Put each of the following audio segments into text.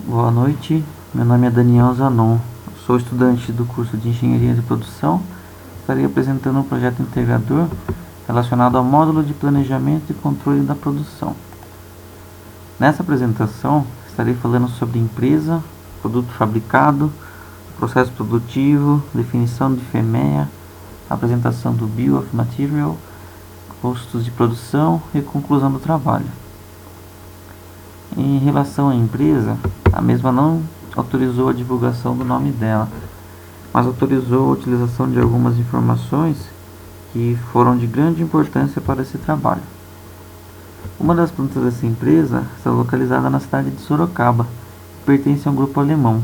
Boa noite, meu nome é Daniel Zanon, sou estudante do curso de Engenharia de Produção. Estarei apresentando um projeto integrador relacionado ao módulo de planejamento e controle da produção. Nessa apresentação, estarei falando sobre empresa, produto fabricado, processo produtivo, definição de FMEA, apresentação do Bill of Material, custos de produção e conclusão do trabalho. Em relação à empresa, a mesma não autorizou a divulgação do nome dela, mas autorizou a utilização de algumas informações que foram de grande importância para esse trabalho. Uma das plantas dessa empresa está localizada na cidade de Sorocaba e pertence a um grupo alemão.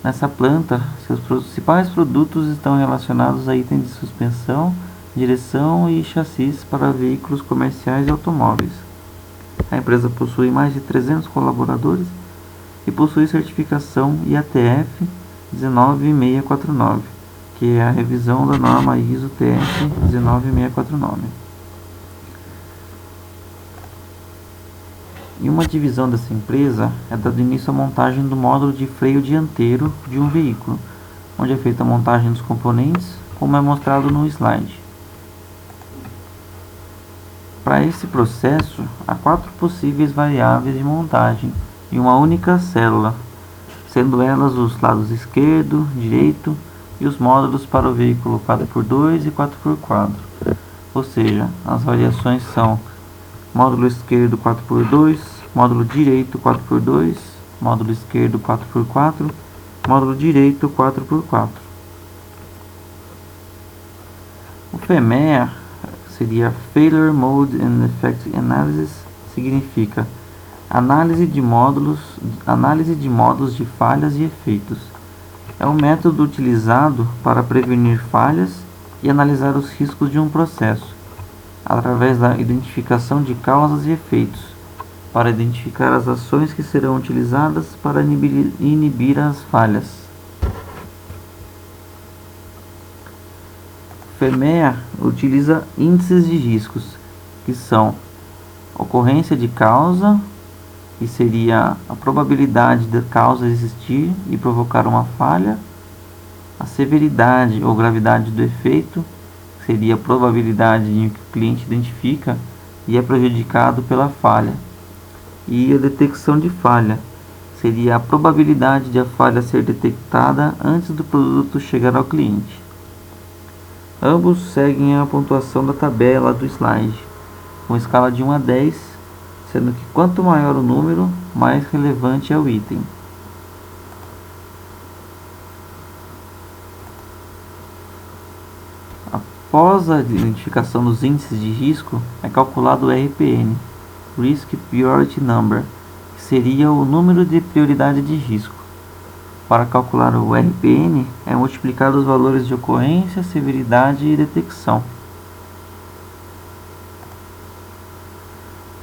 Nessa planta, seus principais produtos estão relacionados a itens de suspensão, direção e chassis para veículos comerciais e automóveis. A empresa possui mais de 300 colaboradores e possui certificação IATF 19649, que é a revisão da norma ISO TF 19649. E uma divisão dessa empresa é dado início à montagem do módulo de freio dianteiro de um veículo, onde é feita a montagem dos componentes, como é mostrado no slide. Para esse processo, há 4 possíveis variáveis de montagem em uma única célula, sendo elas os lados esquerdo, direito e os módulos para o veículo 4x2 e 4x4. Ou seja, as variações são módulo esquerdo 4x2, módulo direito 4x2, módulo esquerdo 4x4, módulo direito 4x4. O FMEA seria Failure Mode and Effect Analysis, significa análise de módulos de falhas e efeitos. É um método utilizado para prevenir falhas e analisar os riscos de um processo, através da identificação de causas e efeitos, para identificar as ações que serão utilizadas para inibir as falhas. FMEA utiliza índices de riscos, que são ocorrência de causa, que seria a probabilidade da causa existir e provocar uma falha, a severidade ou gravidade do efeito, que seria a probabilidade em que o cliente identifica e é prejudicado pela falha, e a detecção de falha, seria a probabilidade de a falha ser detectada antes do produto chegar ao cliente. Ambos seguem a pontuação da tabela do slide, com escala de 1 a 10, sendo que quanto maior o número, mais relevante é o item. Após a identificação dos índices de risco, é calculado o RPN, Risk Priority Number, que seria o número de prioridade de risco. Para calcular o RPN, é multiplicado os valores de ocorrência, severidade e detecção.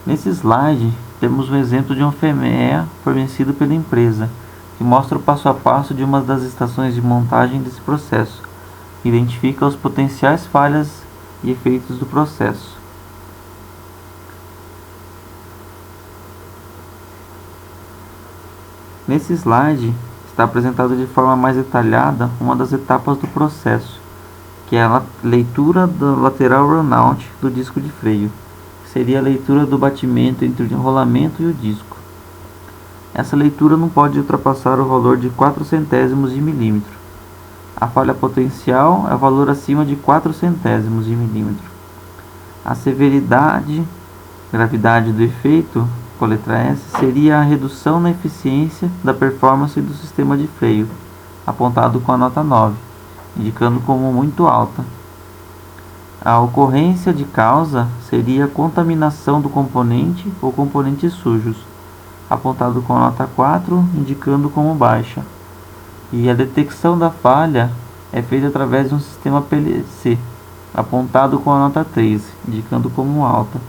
Nesse slide, temos um exemplo de um FMEA fornecido pela empresa, que mostra o passo a passo de uma das estações de montagem desse processo, que identifica os potenciais falhas e efeitos do processo. Nesse slide, está apresentado de forma mais detalhada uma das etapas do processo, que é a leitura do lateral runout do disco de freio, que seria a leitura do batimento entre o enrolamento e o disco. Essa leitura não pode ultrapassar o valor de 4 centésimos de milímetro. A falha potencial é o valor acima de 4 centésimos de milímetro. A severidade, gravidade do efeito, com a letra S, seria a redução na eficiência da performance do sistema de freio, apontado com a nota 9, indicando como muito alta. A ocorrência de causa seria a contaminação do componente ou componentes sujos, apontado com a nota 4, indicando como baixa. E a detecção da falha é feita através de um sistema PLC, apontado com a nota 3, indicando como alta.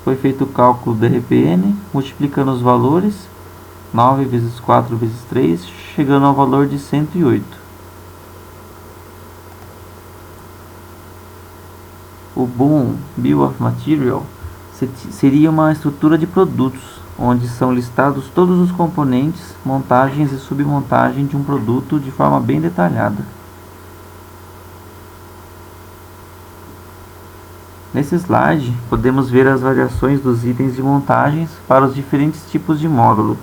Foi feito o cálculo do RPN, multiplicando os valores, 9 vezes 4 vezes 3, chegando ao valor de 108. O BOM, Bill of Material, seria uma estrutura de produtos, onde são listados todos os componentes, montagens e submontagem de um produto de forma bem detalhada. Nesse slide, podemos ver as variações dos itens de montagens para os diferentes tipos de módulo.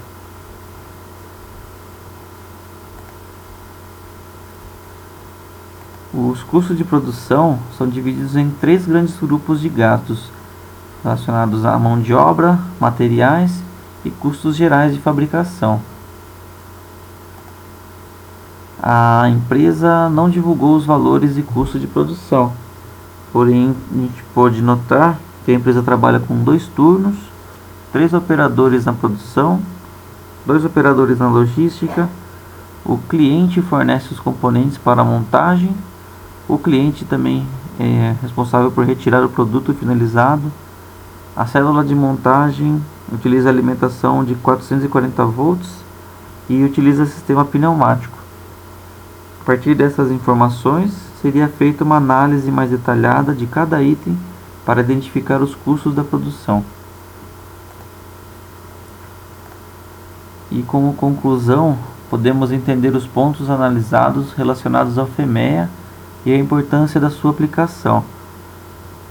Os custos de produção são divididos em 3 grandes grupos de gastos, relacionados à mão de obra, materiais e custos gerais de fabricação. A empresa não divulgou os valores e custos de produção, porém a gente pode notar que a empresa trabalha com 2 turnos, 3 operadores na produção, 2 operadores na logística, o cliente fornece os componentes para a montagem, o cliente também é responsável por retirar o produto finalizado. A célula de montagem utiliza alimentação de 440 volts e utiliza sistema pneumático. A partir dessas informações, seria feita uma análise mais detalhada de cada item para identificar os custos da produção. E como conclusão, podemos entender os pontos analisados relacionados ao FEMEA e a importância da sua aplicação.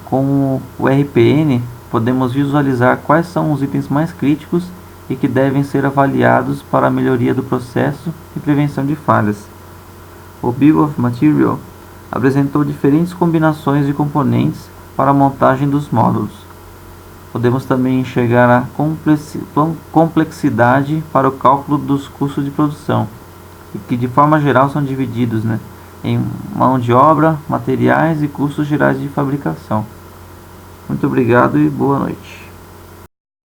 Com o RPN, podemos visualizar quais são os itens mais críticos e que devem ser avaliados para a melhoria do processo e prevenção de falhas. O Bill of Material apresentou diferentes combinações de componentes para a montagem dos módulos. Podemos também enxergar a complexidade para o cálculo dos custos de produção, que de forma geral são divididos em mão de obra, materiais e custos gerais de fabricação. Muito obrigado e boa noite.